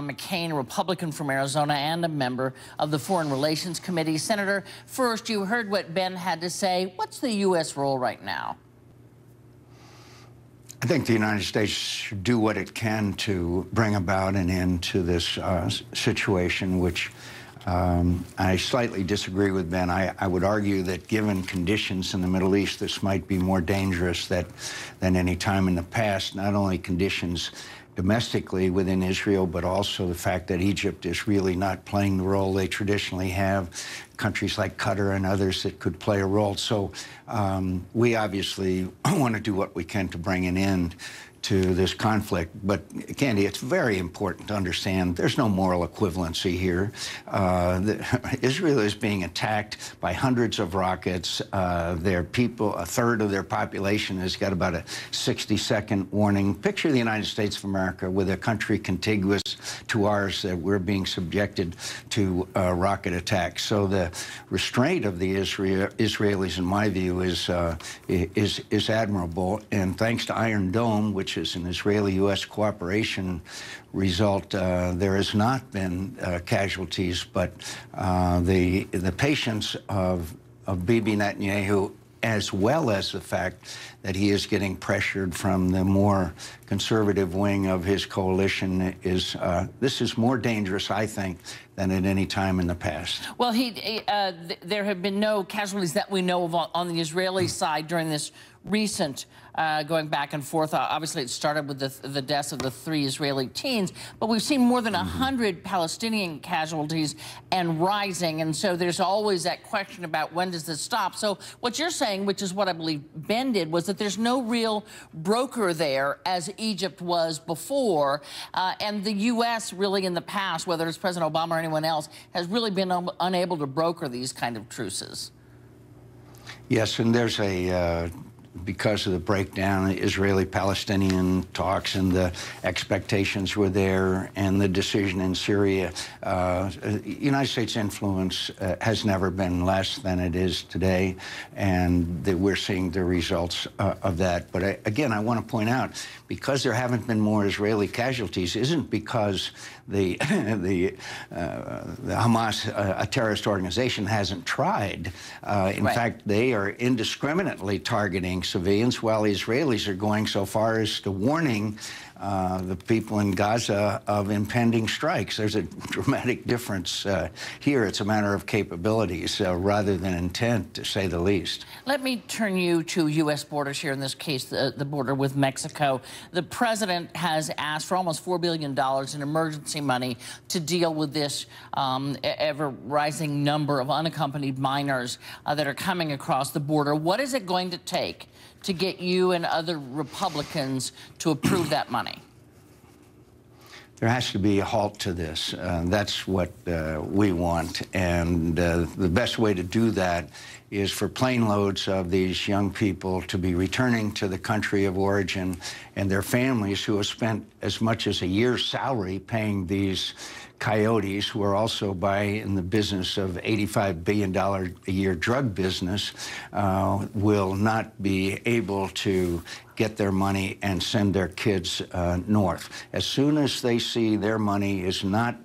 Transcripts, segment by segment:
McCAIN, a Republican from Arizona and a member of the Foreign Relations Committee. Senator, first, you heard what Ben had to say. What's the U.S. role right now? I think the United States should do what it can to bring about an end to this situation, which I slightly disagree with Ben. I would argue that given conditions in the Middle East, this might be more dangerous than any time in the past, not only conditions domestically within Israel, but also the fact that Egypt is really not playing the role they traditionally have, countries like Qatar and others that could play a role. So we obviously want to do what we can to bring an end to this conflict. But, Candy, it's very important to understand there's no moral equivalency here. Israel is being attacked by hundreds of rockets. Their people, a third of their population has got about a 60-second warning. Picture the United States of America with a country contiguous to ours that we're being subjected to rocket attacks. So the restraint of the Israelis, in my view, is admirable. And thanks to Iron Dome, which is an Israeli-U.S. cooperation result, there has not been casualties, but the patience of Bibi Netanyahu, as well as the fact that he is getting pressured from the more conservative wing of his coalition, this is more dangerous, I think, than at any time in the past. Well, there have been no casualties that we know of on the Israeli side during this recent going back and forth. Obviously, it started with the deaths of the 3 Israeli teens, but we've seen more than 100 Palestinian casualties and rising, and so there's always that question about when does this stop. So what you're saying, which is what I believe Ben did, was that there's no real broker there as Egypt was before, and the U.S. really in the past, whether it's President Obama or anyone else, has really been unable to broker these kind of truces. Yes, and there's because of the breakdown, the Israeli-Palestinian talks and the expectations were there, and the decision in Syria, United States influence has never been less than it is today, and we're seeing the results of that. But again, I want to point out, because there haven't been more Israeli casualties, isn't because the Hamas, a terrorist organization, hasn't tried. In fact, they are indiscriminately targeting civilians, while Israelis are going so far as to warning the people in Gaza of impending strikes. There's a dramatic difference here. It's a matter of capabilities rather than intent, to say the least. Let me turn you to U.S. borders here, in this case, the border with Mexico. The president has asked for almost $4 billion in emergency money to deal with this ever-rising number of unaccompanied minors that are coming across the border. What is it going to take to get you and other Republicans to approve that money? There has to be a halt to this. That's what we want. And the best way to do that is for plane loads of these young people to be returning to the country of origin, and their families who have spent as much as a year's salary paying these coyotes, who are also in the business of $85 billion a year drug business, will not be able to get their money and send their kids north. As soon as they see their money is not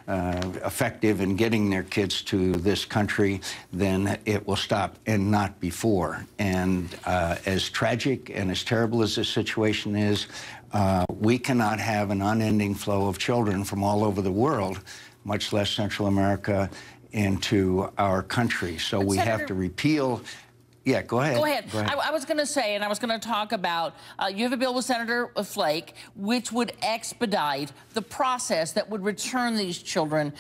effective in getting their kids to this country, then it will stop, and not before. And as tragic and as terrible as this situation is, we cannot have an unending flow of children from all over the world, much less Central America, into our country. So we have to repeal. Yeah, go ahead. Go ahead. I was going to say, and I was going to talk about, you have a bill with Senator Flake, which would expedite the process that would return these children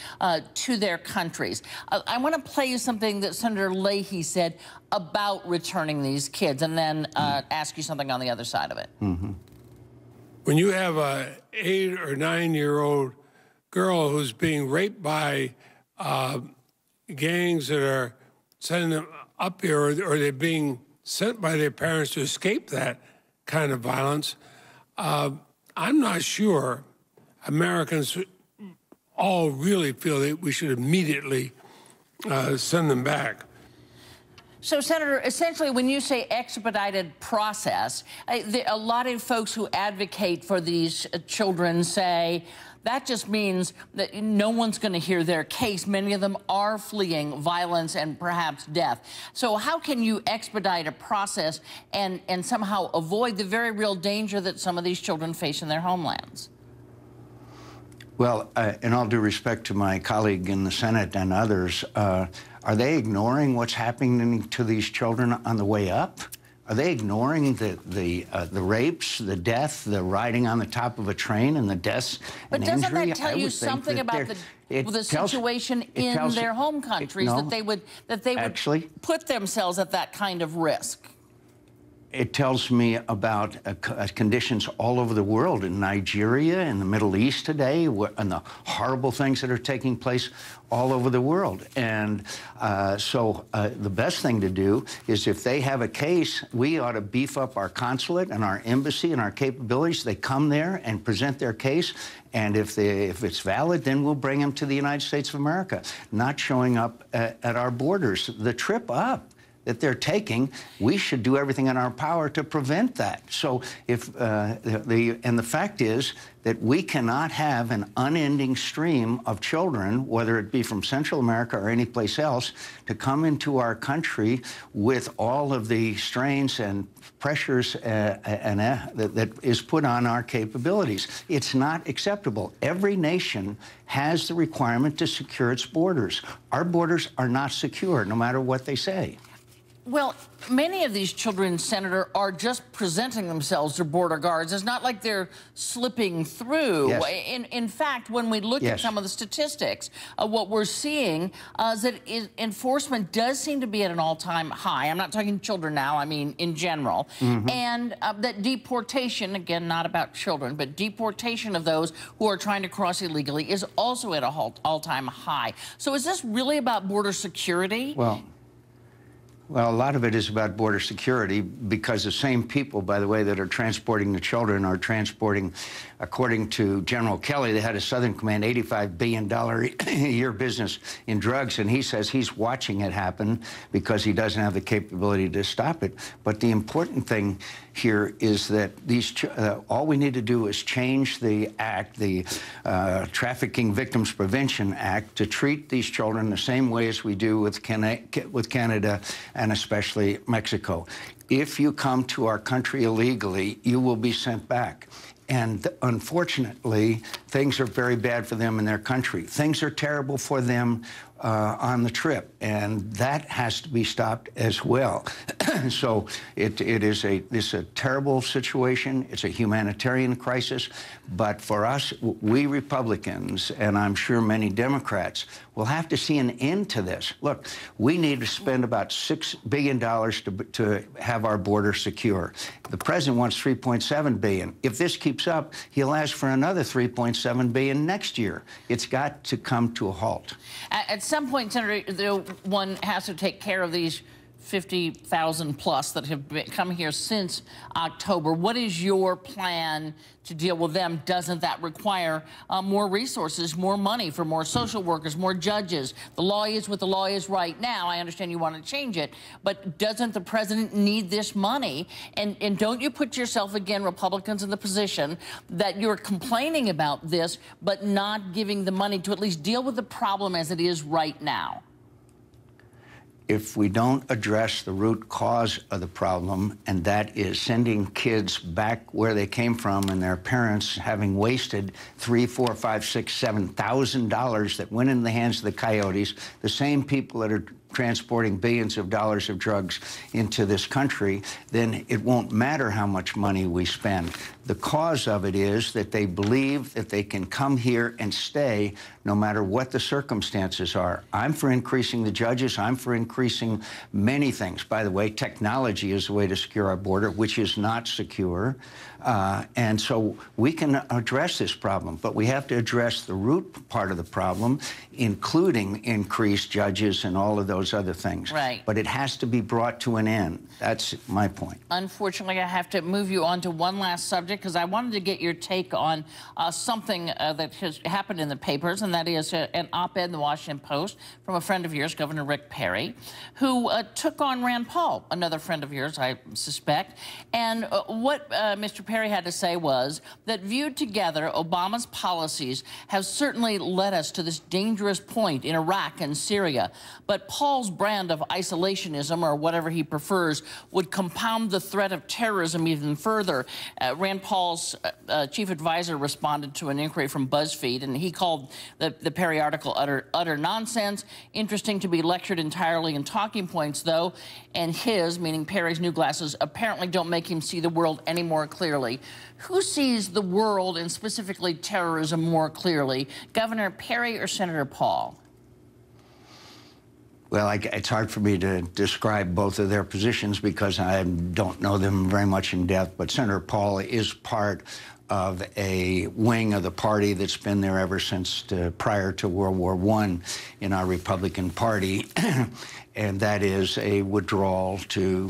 to their countries. I want to play you something that Senator Leahy said about returning these kids, and then ask you something on the other side of it. When you have a 8 or 9-year-old girl who's being raped by gangs that are sending them up here, or they're being sent by their parents to escape that kind of violence, I'm not sure Americans all really feel that we should immediately send them back. So, Senator, essentially, when you say expedited process, a lot of folks who advocate for these children say that just means that no one's going to hear their case. Many of them are fleeing violence and perhaps death. So how can you expedite a process and somehow avoid the very real danger that some of these children face in their homelands? Well, in all due respect to my colleague in the Senate and others, are they ignoring what's happening to these children on the way up? Are they ignoring the rapes, the death, the riding on the top of a train, and the deaths and injury? But doesn't that tell you something about the situation in their home countries, that they would actually put themselves at that kind of risk? It tells me about conditions all over the world, in Nigeria, in the Middle East today, and the horrible things that are taking place all over the world. And so the best thing to do is, if they have a case, we ought to beef up our consulate and our embassy and our capabilities. They come there and present their case, and if it's valid, then we'll bring them to the United States of America, not showing up at our borders. The trip up that they're taking, we should do everything in our power to prevent that. So if the fact is that we cannot have an unending stream of children, whether it be from Central America or any place else, to come into our country with all of the strains and pressures that is put on our capabilities. It's not acceptable. Every nation has the requirement to secure its borders. Our borders are not secure, no matter what they say. Well, many of these children, Senator, are just presenting themselves to border guards. It's not like they're slipping through. Yes. In fact, when we look at some of the statistics, what we're seeing is that enforcement does seem to be at an all-time high. I'm not talking children now, I mean in general. And that deportation, again, not about children, but deportation of those who are trying to cross illegally is also at an all-time high. So is this really about border security? Well, a lot of it is about border security, because the same people, by the way, that are transporting the children are transporting, according to General Kelly, they had a Southern Command $85 billion a year business in drugs, and he says he's watching it happen because he doesn't have the capability to stop it. But the important thing here is that all we need to do is change the act, the Trafficking Victims Prevention Act, to treat these children the same way as we do with Canada and especially Mexico. If you come to our country illegally, you will be sent back. And unfortunately, things are very bad for them in their country. Things are terrible for them on the trip, and that has to be stopped as well. So it's a terrible situation. It's a humanitarian crisis. But for us, we Republicans, and I'm sure many Democrats, will have to see an end to this. Look, we need to spend about $6 billion to have our border secure. The president wants $3.7 billion. If this keeps up, he'll ask for another $3.7 billion next year. It's got to come to a halt. At some point, Senator, one has to take care of these 50,000 plus that have come here since October. What is your plan to deal with them? Doesn't that require more resources, more money for more social workers, more judges? The law is what the law is right now. I understand you want to change it, but doesn't the president need this money? And don't you put yourself, again, Republicans, in the position that you're complaining about this, but not giving the money to at least deal with the problem as it is right now? If we don't address the root cause of the problem, and that is sending kids back where they came from and their parents having wasted $3,000, $4,000, $5,000, $6,000, $7,000 that went in the hands of the coyotes, the same people that are transporting billions of dollars of drugs into this country, then it won't matter how much money we spend. The cause of it is that they believe that they can come here and stay no matter what the circumstances are. I'm for increasing the judges. I'm for increasing many things. By the way, technology is the way to secure our border, which is not secure. And so we can address this problem, but we have to address the root part of the problem, including increased judges and all of those those other things. Right. But it has to be brought to an end. That's my point. Unfortunately, I have to move you on to one last subject because I wanted to get your take on something that has happened in the papers, and that is an op-ed in the Washington Post from a friend of yours, Governor Rick Perry, who took on Rand Paul, another friend of yours, I suspect. And what Mr. Perry had to say was that viewed together, Obama's policies have certainly led us to this dangerous point in Iraq and Syria. But Paul's brand of isolationism, or whatever he prefers, would compound the threat of terrorism even further. Rand Paul's chief advisor responded to an inquiry from BuzzFeed, and he called the Perry article utter nonsense. Interesting to be lectured entirely in talking points, though, and his, meaning Perry's, new glasses apparently don't make him see the world any more clearly. Who sees the world, and specifically terrorism, more clearly, Governor Perry or Senator Paul? Well, it's hard for me to describe both of their positions because I don't know them very much in depth, but Senator Paul is part of a wing of the party that's been there ever since prior to World War I in our Republican Party, and that is a withdrawal to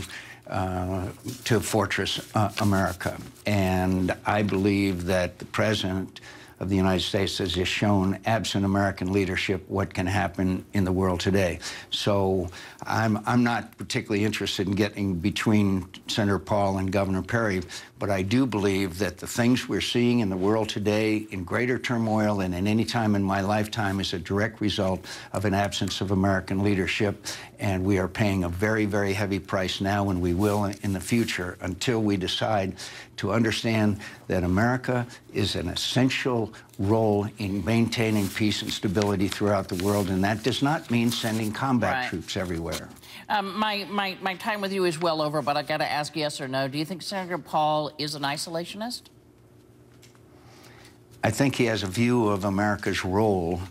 Fortress America. And I believe that the President of the United States has just shown, absent American leadership, what can happen in the world today. So I'm not particularly interested in getting between Senator Paul and Governor Perry, but I do believe that the things we're seeing in the world today in greater turmoil than at any time in my lifetime is a direct result of an absence of American leadership, and we are paying a very, very heavy price now, and we will in the future, until we decide to understand that America is an essential role in maintaining peace and stability throughout the world, and that does not mean sending combat troops everywhere. My time with you is well over, but I've got to ask yes or no. Do you think Senator Paul is an isolationist? I think he has a view of America's role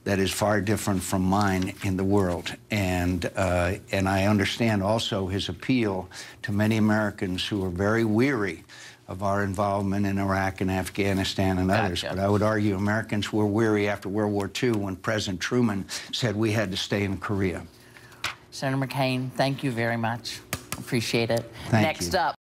that is far different from mine in the world. And I understand also his appeal to many Americans who are very weary of our involvement in Iraq and Afghanistan and others. But I would argue Americans were weary after World War II when President Truman said we had to stay in Korea. Senator McCain, thank you very much. Appreciate it. Thank you. Next up.